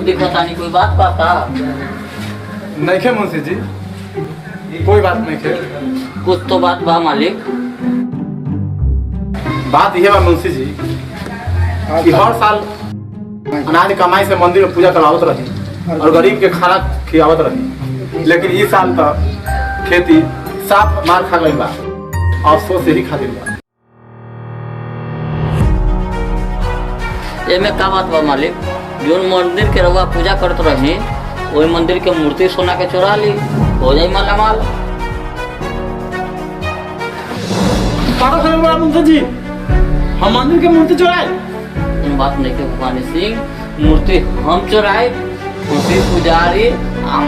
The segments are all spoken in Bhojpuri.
दिखता नहीं कोई बात पाता नहीं खे मुंशी जी, कोई बात नहीं खे। कुछ तो बात बा मालिक। बात यह बा मुंशी जी कि हर साल अनाज कमाई से मंदिर में पूजा करवावत रही और गरीब के खाना खियावत रही, लेकिन इस साल तो खेती साफ मार खा गई बा। अफसोस यही खातिर बा। एमे का बात बा मालिक? जोन मंदिर के रवा पूजा करत रही वही मंदिर के मूर्ति सोना के चुरा ली, हो जाई माला माल। मुंशी जी, हम मंदिर के मूर्ति चुराए? बात नहीं के भवानी सिंह, मूर्ति हम चुराए, मूर्ति पुजारी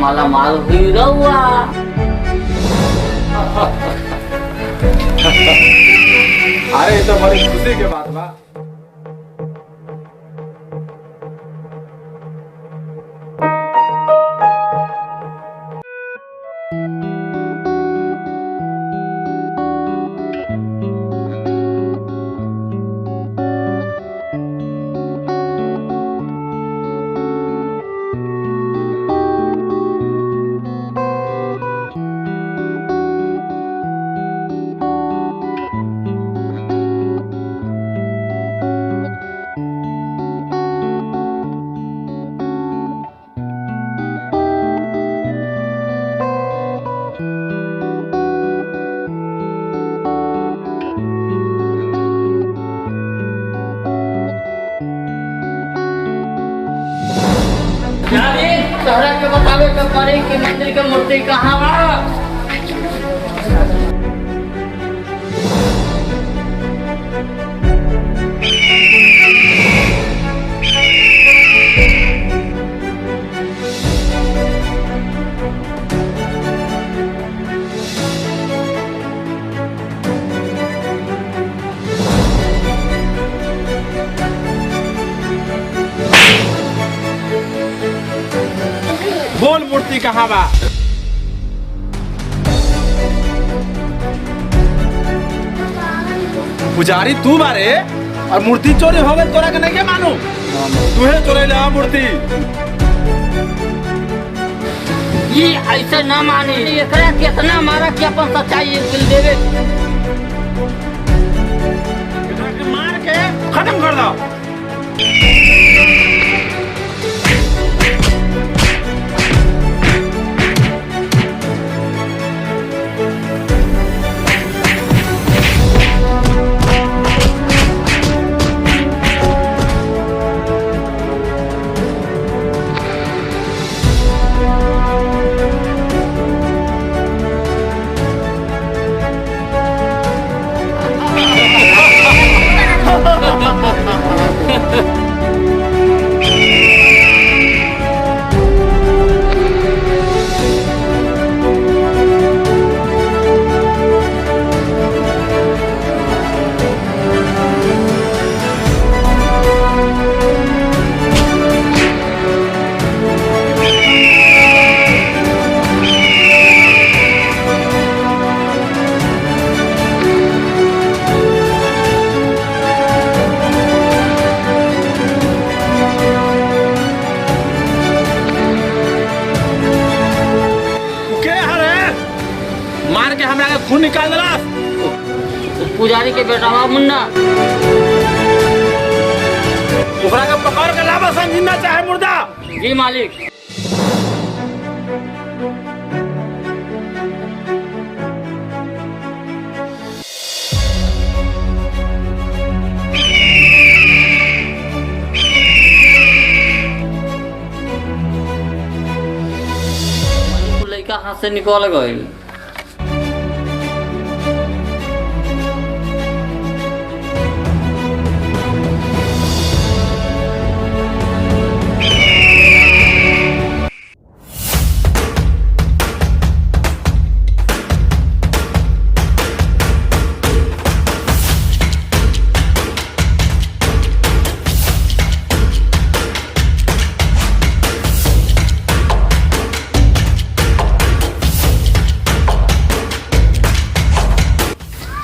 माला माल हुई रहुआ। अरे ये तो बड़ी खुशी के बात बा। तोहरा के बतावे के पड़ी कि मंदिर के मूर्ति कहाँ बा। बोल मूर्ति कहाँ बा? पुजारी तू बारे और मूर्ति चोरी हो गई, तोरा के नहीं के मालूम? तूहे चोरे ले मूर्ति। ये ऐसे ना मानी, एकरा कितना मारा कि अपन सच्चाई दिल देवे। मार के खत्म कर दो। मार के हमरा के खून निकाल देला। पुजारी के बेटा बा मुन्ना, ओकरा के पकड़ के लावा सन, जिंदा चाहे मुर्दा। जी मालिक। लड़का हाथ से निकल गई।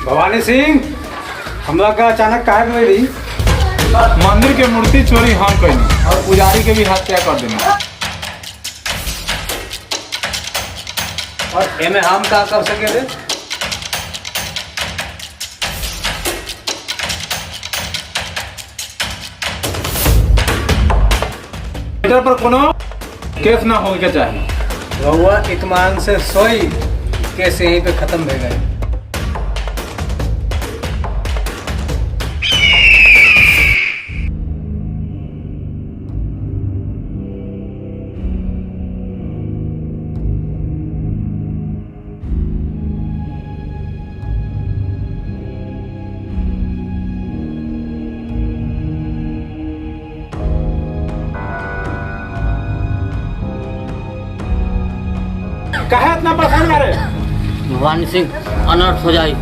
भवानी सिंह, हम लोग का अचानक काहे गई रही? मंदिर के मूर्ति चोरी हम कैनी और पुजारी के भी हत्या कर देनी। और एमे हम का कर सके रे? इधर पर कोनो केस ना होने के चाहिए। रहुआ इत्मीनान से सोई केस यहीं पे खत्म हो गए। काहे इतना परेशान मारे? भवानी सिंह अनर्थ हो जाई।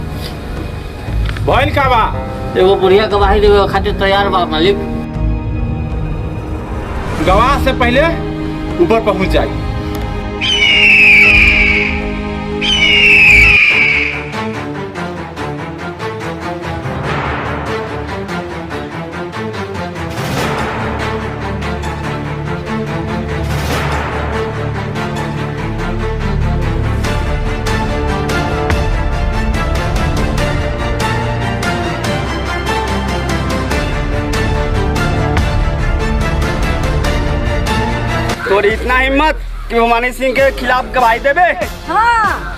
भइल का बा? एगो बुढ़िया गवाही देवे खातिर तैयार बा मालिक। गवाह से पहले ऊपर पहुंच जाई। तोरी इतना हिम्मत कि भवानी सिंह के खिलाफ गवाही देबे? हाँ।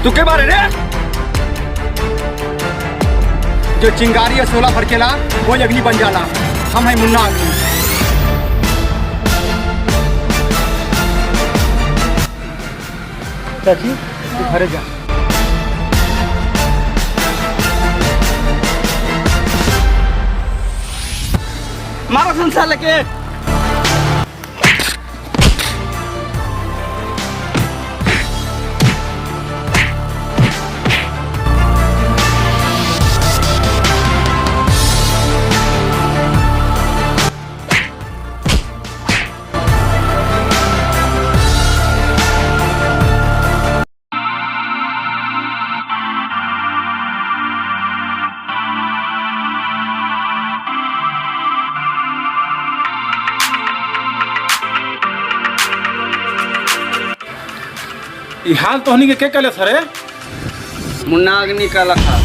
तू के बारे रे? जो चिंगारी 16 फड़केला वो अग्नि बन जाला। हम है मुन्ना अग्नि। चाची तू घरे जा। मारो संसार लेके। ई हाल तोहनी के कहले सरे? मुन्ना अग्नि का लखा।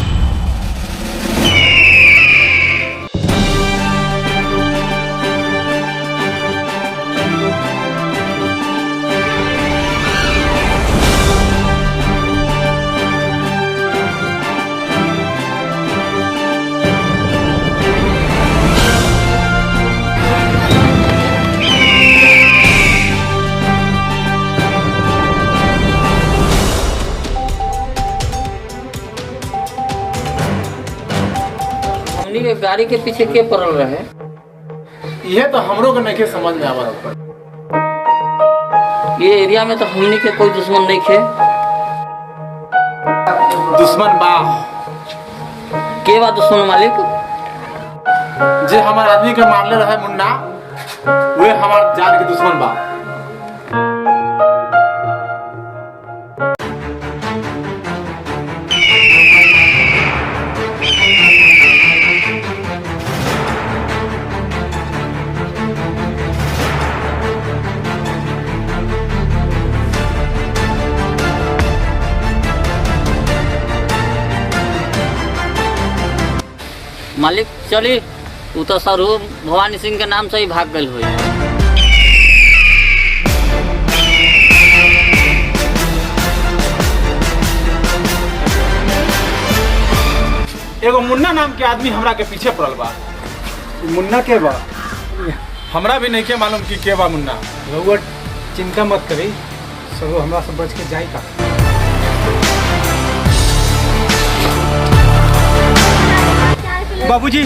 के गाड़ी के पीछे के पड़ल रहे? यह तो हमरो के नहीं समझ में आवा रहा। ये एरिया में तो हमनी के कोई दुश्मन नहीं थे। दुश्मन बा। के बा दुश्मन मालिक? जे हमार आदमी के मारले रहे मुन्ना, वे हमार जान के दुश्मन बा। मालिक चली, उ तो सरू भवानी सिंह के नाम से ही भाग गई हुई। एगो मुन्ना नाम के आदमी हमरा के पीछे पड़ल बा। मुन्ना के बा? हमरा भी नहीं के मालूम कि के बा मुन्ना। रउआ चिंता मत करी, सब हमरा से बच के जाई का। बाबूजी,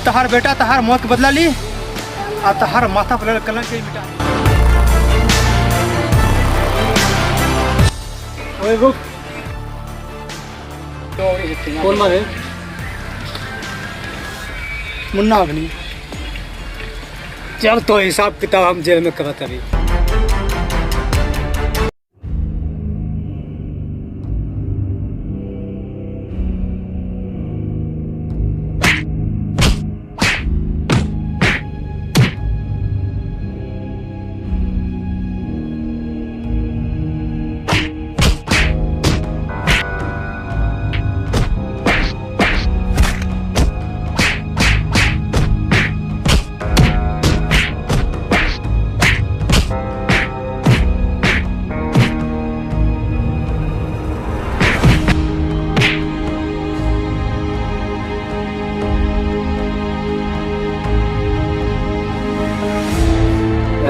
तहार बेटा तहार मौत के बदला ली और तहार माथा पर कलंक के मिटा। ओए रुक, कौन मारे? मुन्ना अग्नि। चल तो हिसाब किताब हम जेल में करत अभी।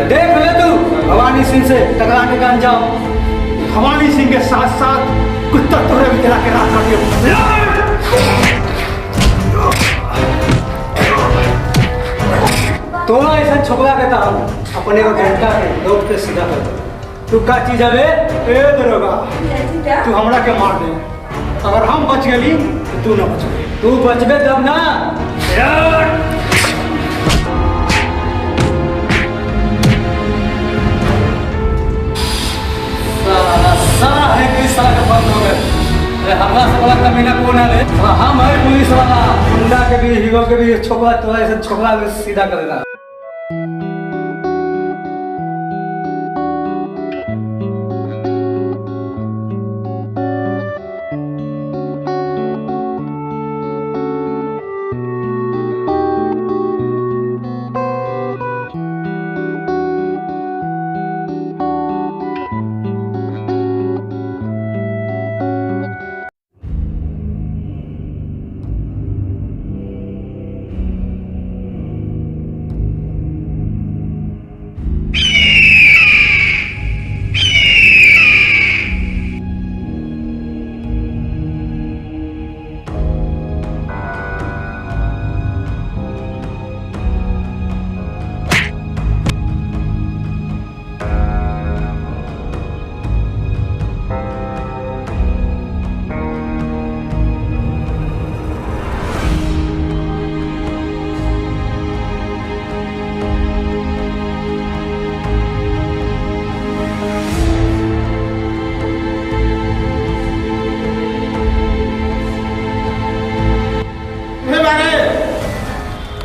देख ले तू भवानी सिंह से टकराने का अंजाम। भवानी सिंह के साथ साथ कुत्ता तोड़े भी चला के रात तो ऐसा छोकरा के ताऊ अपने को घंटा के लोग पे सीधा कर दो। तू का चीज है ए दरोगा, तू हमरा के मार दे। अगर हम बच गली तो तू ना बचबे। तू बचबे तब ना। सारा है कि सारा का बंद हो गए। अरे हमरा से बड़ा कमीना कौन है रे? हम है पुलिस वाला। गुंडा के भी हीरो के भी छोकरा तो ऐसे छोकरा के सीधा करेगा।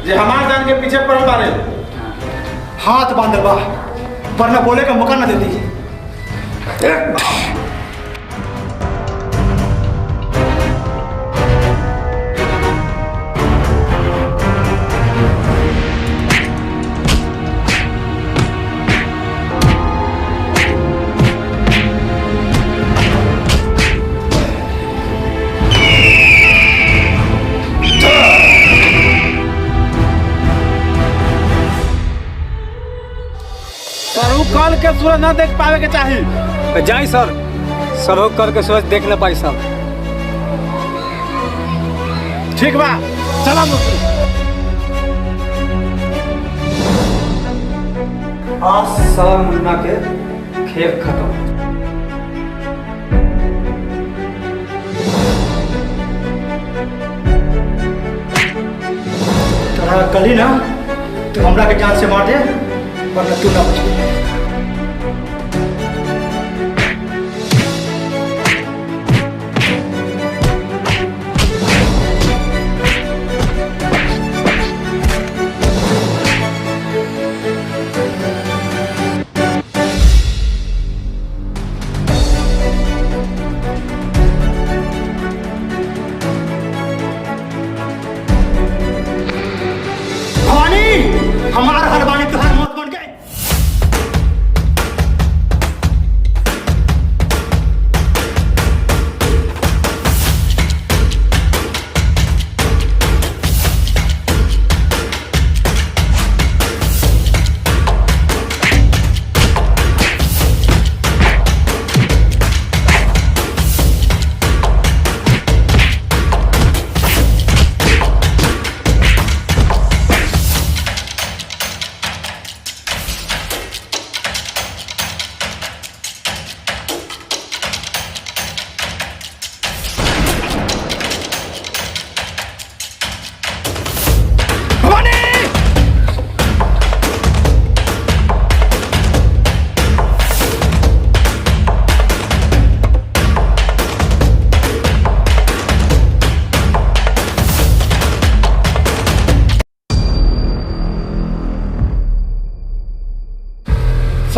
जे हमार जान के पीछे पड़ल बारे। हाथ बांधल बा वरना बोले का मौका न देती। कल के सूरज न देख पावे के चाहिए। जाई सर, सब कल के सूरज देख न पाई सब। ठीक बा, चला मुझे। आज साला मुन्ना के खेल खत्म। तोरा कली ना तू हमरा के जान से मार दे वरना तू ना बच। हमारा हर बानी तुहार मौत बन गए।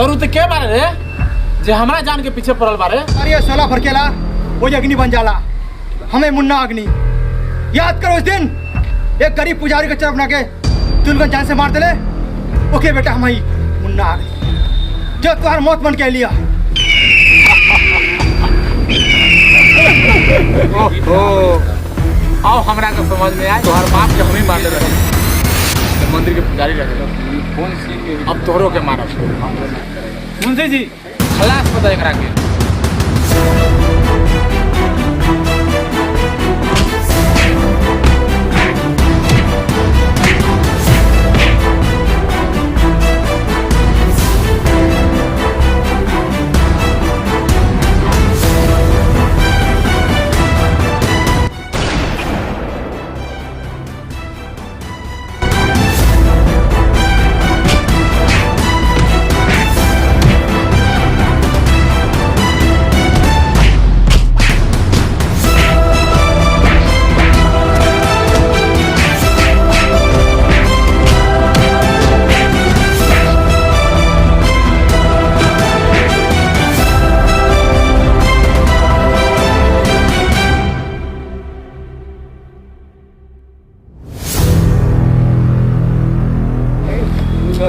सरू तो के बारे रे जे हमारा जान के पीछे पड़ल बारे। अरे साला भड़केला वो अग्नि बन जाला, हमें मुन्ना अग्नि। याद करो उस दिन एक गरीब पुजारी का चर बना के तुलगन जान से मार देले। ओके बेटा हम ही मुन्ना अग्नि जो तुम्हार मौत बन के लिया। आओ हमरा के समझ में आए तोहर बाप के हम ही मार दे रहे मंदिर के पुजारी रहे। अब तोहरों के मारब। मुंशी जी खलास पता एकरा के।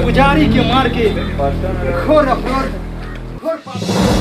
पुजारी के मार के घोर अपराध, घोर पाप।